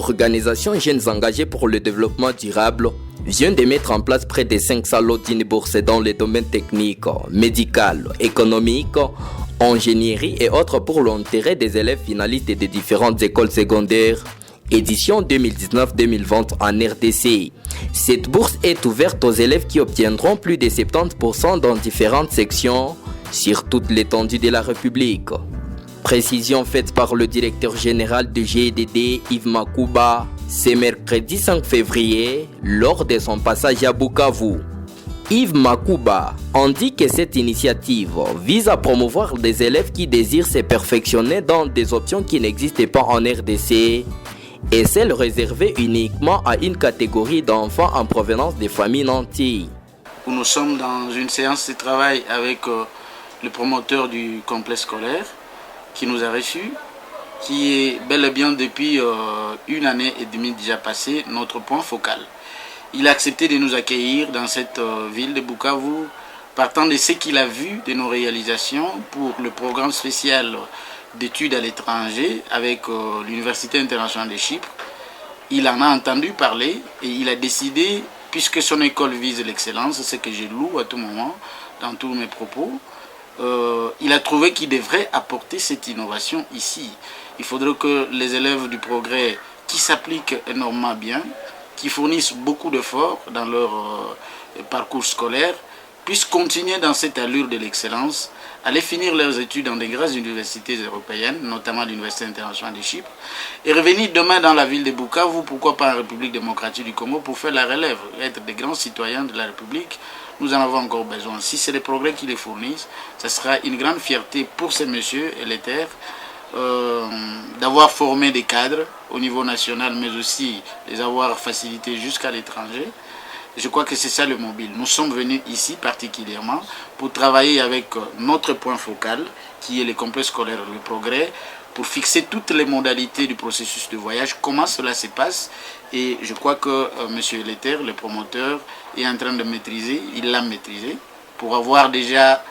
l'organisation Jeunes Engagés pour le Développement Durable vient de mettre en place près de 5 salons d'une bourse dans les domaines techniques, médical, économique, ingénierie et autres pour l'intérêt des élèves finalistes des différentes écoles secondaires. Édition 2019-2020 en RDC. Cette bourse est ouverte aux élèves qui obtiendront plus de 70% dans différentes sections sur toute l'étendue de la République. Précision faite par le directeur général de GEDD, Yves Makouba, ce mercredi 5 février, lors de son passage à Bukavu. Yves Makouba indique que cette initiative vise à promouvoir des élèves qui désirent se perfectionner dans des options qui n'existent pas en RDC et celles réservées uniquement à une catégorie d'enfants en provenance des familles nantis. Nous sommes dans une séance de travail avec le promoteur du complexe scolaire qui nous a reçus, qui est bel et bien depuis 1 année et demie déjà passé notre point focal. Il a accepté de nous accueillir dans cette ville de Bukavu, partant de ce qu'il a vu de nos réalisations pour le programme spécial d'études à l'étranger avec l'Université internationale de Chypre. Il en a entendu parler et il a décidé, puisque son école vise l'excellence, ce que je loue à tout moment dans tous mes propos, il a trouvé qu'il devrait apporter cette innovation ici. Il faudrait que les élèves du progrès qui s'appliquent énormément bien, qui fournissent beaucoup d'efforts dans leur parcours scolaire, puissent continuer dans cette allure de l'excellence, aller finir leurs études dans des grandes universités européennes, notamment l'Université internationale de Chypre, et revenir demain dans la ville de Bukavu, pourquoi pas en République démocratique du Congo, pour faire la relève, être des grands citoyens de la République. Nous en avons encore besoin. Si c'est les progrès qui les fournissent, ce sera une grande fierté pour ces messieurs et les terres d'avoir formé des cadres au niveau national, mais aussi les avoir facilités jusqu'à l'étranger. Je crois que c'est ça le mobile. Nous sommes venus ici particulièrement pour travailler avec notre point focal, qui est le complexe scolaire Le Progrès, pour fixer toutes les modalités du processus de voyage, comment cela se passe. Et je crois que M. Leter, le promoteur, est en train de maîtriser, il l'a maîtrisé, pour avoir déjà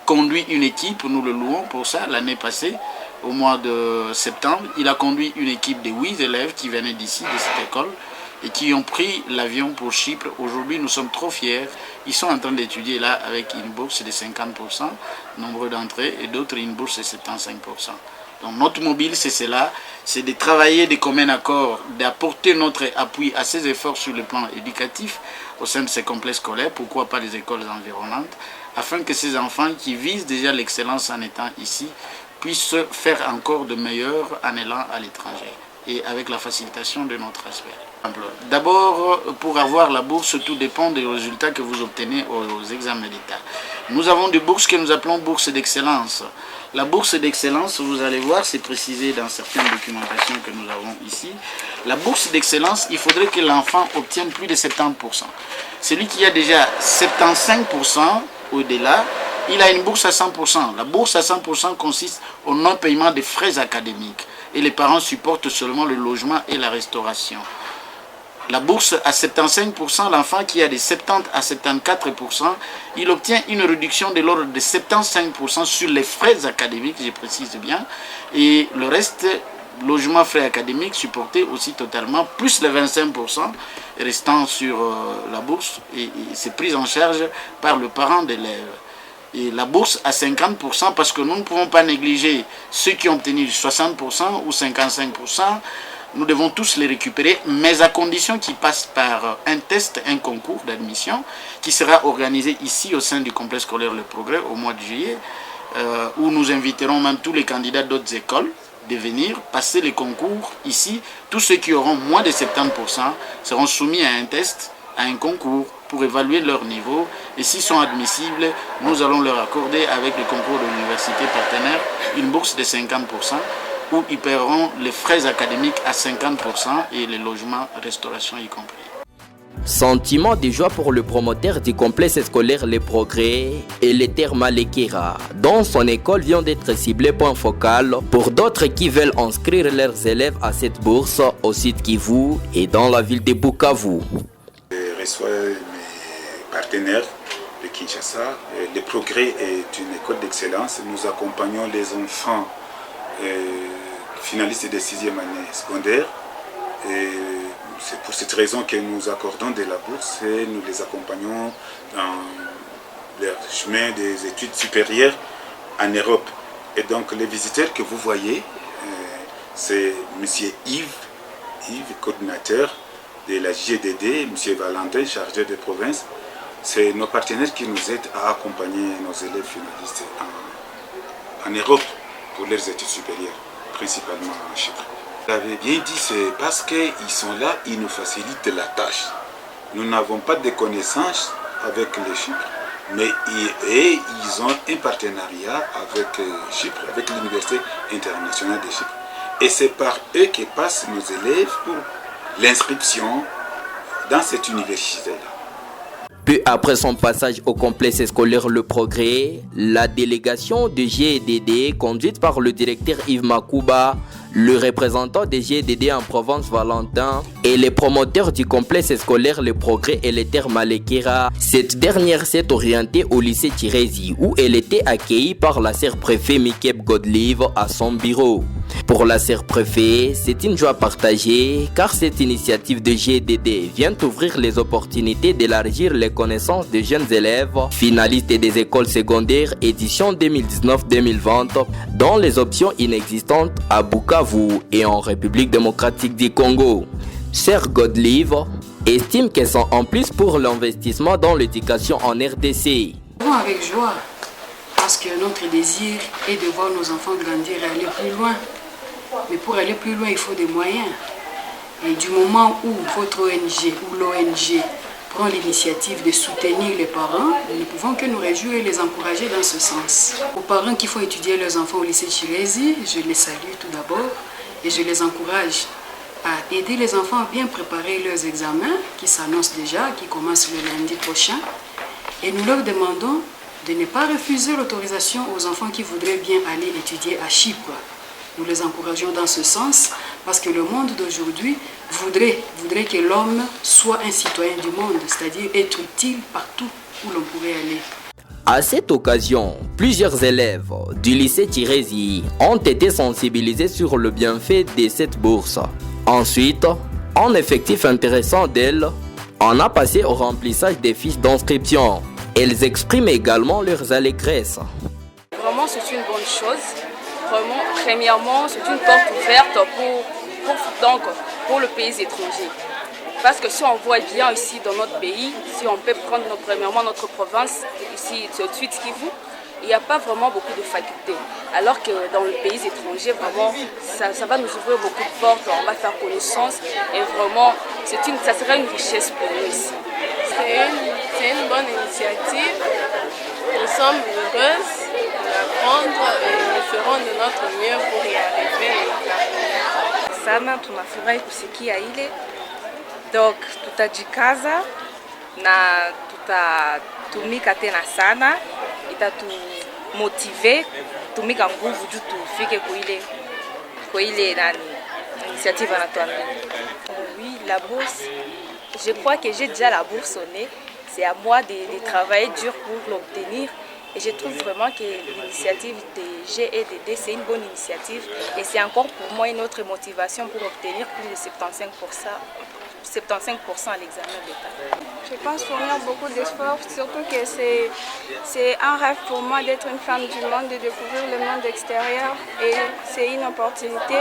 conduit une équipe, nous le louons pour ça, l'année passée, au mois de septembre. Il a conduit une équipe de 8 élèves qui venaient d'ici, de cette école, et qui ont pris l'avion pour Chypre. Aujourd'hui, nous sommes trop fiers. Ils sont en train d'étudier là avec une bourse de 50%, nombre d'entrées, et d'autres une bourse de 75%. Donc notre mobile, c'est cela, c'est de travailler de commun accord, d'apporter notre appui à ces efforts sur le plan éducatif au sein de ces complexes scolaires, pourquoi pas les écoles environnantes, afin que ces enfants qui visent déjà l'excellence en étant ici puissent faire encore de meilleurs en allant à l'étranger et avec la facilitation de notre aspect. D'abord, pour avoir la bourse, tout dépend des résultats que vous obtenez aux examens d'État. Nous avons des bourses que nous appelons bourses d'excellence. La bourse d'excellence, vous allez voir, c'est précisé dans certaines documentations que nous avons ici. La bourse d'excellence, il faudrait que l'enfant obtienne plus de 70%. Celui qui a déjà 75% au-delà, il a une bourse à 100%. La bourse à 100% consiste au non-paiement des frais académiques. Et les parents supportent seulement le logement et la restauration. La bourse à 75%, l'enfant qui a de 70 à 74%, il obtient une réduction de l'ordre de 75% sur les frais académiques, je précise bien, et le reste, logement, frais académiques, supporté aussi totalement, plus les 25% restant sur la bourse, et c'est pris en charge par le parent d'élève. Et la bourse à 50%, parce que nous ne pouvons pas négliger ceux qui ont obtenu 60% ou 55%, nous devons tous les récupérer, mais à condition qu'ils passent par un test, un concours d'admission, qui sera organisé ici au sein du complexe scolaire Le Progrès au mois de juillet, où nous inviterons même tous les candidats d'autres écoles de venir passer les concours ici. Tous ceux qui auront moins de 70% seront soumis à un test, à un concours, pour évaluer leur niveau. Et s'ils sont admissibles, nous allons leur accorder, avec le concours de l'université partenaire, une bourse de 50%, où ils paieront les frais académiques à 50% et les logements, restauration y compris. Sentiment de joie pour le promoteur du complexe scolaire Les Progrès et Leter Malekera, dont son école vient d'être ciblée point focal pour d'autres qui veulent inscrire leurs élèves à cette bourse au site Kivu et dans la ville de Bukavu. Je reçois mes partenaires de Kinshasa. Le Progrès est une école d'excellence. Nous accompagnons les enfants finalistes de 6e année secondaire Et c'est pour cette raison que nous accordons de la bourse et nous les accompagnons dans leur chemin des études supérieures en Europe. Et donc les visiteurs que vous voyez, c'est M. Yves, coordinateur de la GDD, M. Valentin, chargé de province. C'est nos partenaires qui nous aident à accompagner nos élèves finalistes en Europe pour leurs études supérieures, principalement en Chypre. Vous l'avez bien dit, c'est parce qu'ils sont là, ils nous facilitent la tâche. Nous n'avons pas de connaissances avec les Chypres, mais ils ont un partenariat avec Chypre, avec l'Université internationale de Chypre. Et c'est par eux que passent nos élèves pour l'inscription dans cette université-là. Peu après son passage au complexe scolaire Le Progrès, la délégation de GEDD, conduite par le directeur Yves Makouba, le représentant des GEDD en Provence Valentin et les promoteurs du complexe scolaire Le Progrès et les terres Malekira, cette dernière s'est orientée au lycée Tirezi où elle était accueillie par la sœur-préfet Mikeb Godlive à son bureau. Pour la sœur-préfet, c'est une joie partagée car cette initiative de GEDD vient ouvrir les opportunités d'élargir les connaissances des jeunes élèves finalistes des écoles secondaires édition 2019-2020 dans les options inexistantes à Bukavu et en République démocratique du Congo. Sœur Godlive estime qu'elles sont en plus pour l'investissement dans l'éducation en RDC. Avec joie, parce que notre désir est de voir nos enfants grandir et aller plus loin. Mais pour aller plus loin, il faut des moyens. Et du moment où votre ONG ou l'ONG prend l'initiative de soutenir les parents, nous ne pouvons que nous réjouir et les encourager dans ce sens. Aux parents qui font étudier leurs enfants au lycée Tirezi, je les salue tout d'abord et je les encourage à aider les enfants à bien préparer leurs examens qui s'annoncent déjà, qui commencent le lundi prochain. Et nous leur demandons de ne pas refuser l'autorisation aux enfants qui voudraient bien aller étudier à Chypre. Nous les encourageons dans ce sens parce que le monde d'aujourd'hui voudrait que l'homme soit un citoyen du monde, c'est-à-dire être utile partout où l'on pourrait aller. À cette occasion, plusieurs élèves du lycée Tirezi ont été sensibilisés sur le bienfait de cette bourse. Ensuite, en effectif intéressant d'elles, on a passé au remplissage des fiches d'inscription. Elles expriment également leurs allégresses. Vraiment, c'est une bonne chose. Vraiment, premièrement, c'est une porte ouverte pour le pays étranger. Parce que si on voit bien ici dans notre pays, si on peut prendre premièrement notre province, ici tout de suite Kivu, il n'y a pas vraiment beaucoup de facultés. Alors que dans les pays étrangers, vraiment, ça va nous ouvrir beaucoup de portes, on va faire connaissance et vraiment, ça sera une richesse pour nous ici. C'est une bonne initiative. Nous sommes heureuses d'apprendre et nous ferons de notre mieux pour y arriver. Sana tunafurahi kusikia ile, donc tutajikaza na tutatumika tena sana, itatumotive tumika nguvu juu tufike kwa ile initiative anatuambia. Oui, la bourse, je crois que j'ai déjà la bourse au nez. C'est à moi de travailler dur pour l'obtenir. Et je trouve vraiment que l'initiative de GEDD, c'est une bonne initiative. Et c'est encore pour moi une autre motivation pour obtenir plus de 75% à l'examen d'État. Je pense fournir beaucoup d'efforts, surtout que c'est un rêve pour moi d'être une femme du monde, de découvrir le monde extérieur. Et c'est une opportunité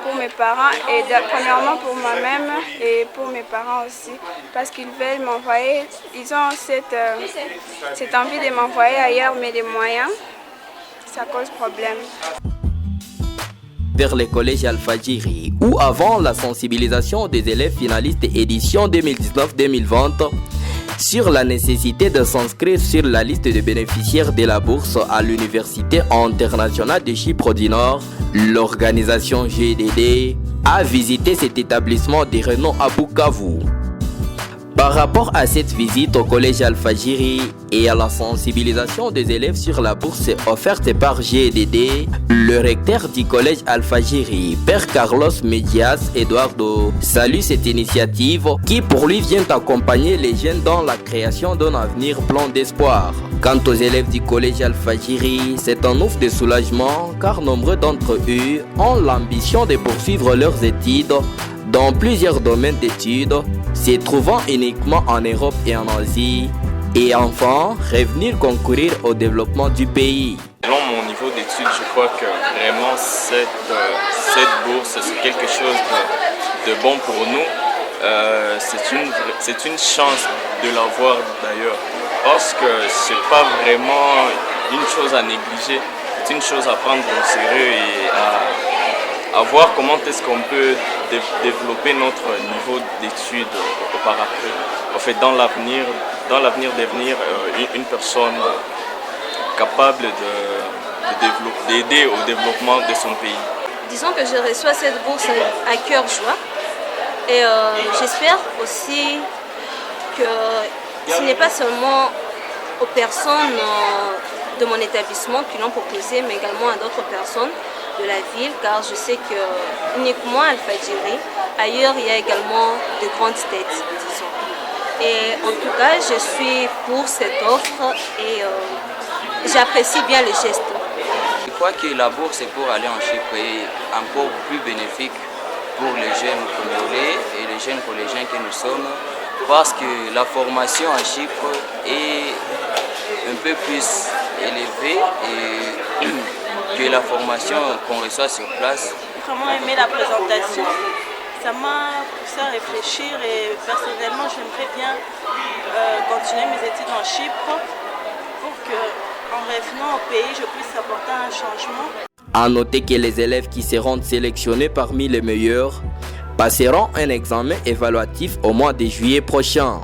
pour mes parents et premièrement pour moi-même et pour mes parents aussi. Parce qu'ils veulent m'envoyer, ils ont cette envie de m'envoyer ailleurs, mais les moyens, ça cause problème. Vers les collèges Al-Fajiri, où avant la sensibilisation des élèves finalistes édition 2019-2020 sur la nécessité de s'inscrire sur la liste des bénéficiaires de la bourse à l'Université internationale de Chypre du Nord, l'organisation GEDD a visité cet établissement de renom à Bukavu. Par rapport à cette visite au collège Al-Fajiri et à la sensibilisation des élèves sur la bourse offerte par GEDD, le recteur du collège Al-Fajiri, Père Carlos Medias Eduardo, salue cette initiative qui pour lui vient accompagner les jeunes dans la création d'un avenir plein d'espoir. Quant aux élèves du collège Al-Fajiri, c'est un ouf de soulagement car nombreux d'entre eux ont l'ambition de poursuivre leurs études dans plusieurs domaines d'études, se trouvant uniquement en Europe et en Asie, et enfin revenir concourir au développement du pays. Selon mon niveau d'études, je crois que vraiment cette bourse, c'est quelque chose de bon pour nous. C'est une chance de l'avoir d'ailleurs, parce que ce n'est pas vraiment une chose à négliger, c'est une chose à prendre au sérieux et à voir comment est-ce qu'on peut développer notre niveau d'études auparavant. En fait, dans l'avenir devenir une personne capable d'aider au développement de son pays. Disons que je reçois cette bourse à cœur joie et j'espère aussi que ce n'est pas seulement aux personnes de mon établissement qui l'ont proposé, mais également à d'autres personnes de la ville, car je sais que uniquement à Al-Fadjiri, ailleurs il y a également de grandes têtes, disons. Et en tout cas, je suis pour cette offre et j'apprécie bien le geste. Je crois que la bourse est pour aller en Chypre est encore plus bénéfique pour les jeunes congolais et les jeunes collégiens que nous sommes, parce que la formation en Chypre est un peu plus élevée que la formation qu'on reçoit sur place. J'ai vraiment aimé la présentation. Ça m'a poussé à réfléchir et personnellement j'aimerais bien continuer mes études en Chypre pour qu'en revenant au pays je puisse apporter un changement. À noter que les élèves qui seront sélectionnés parmi les meilleurs passeront un examen évaluatif au mois de juillet prochain.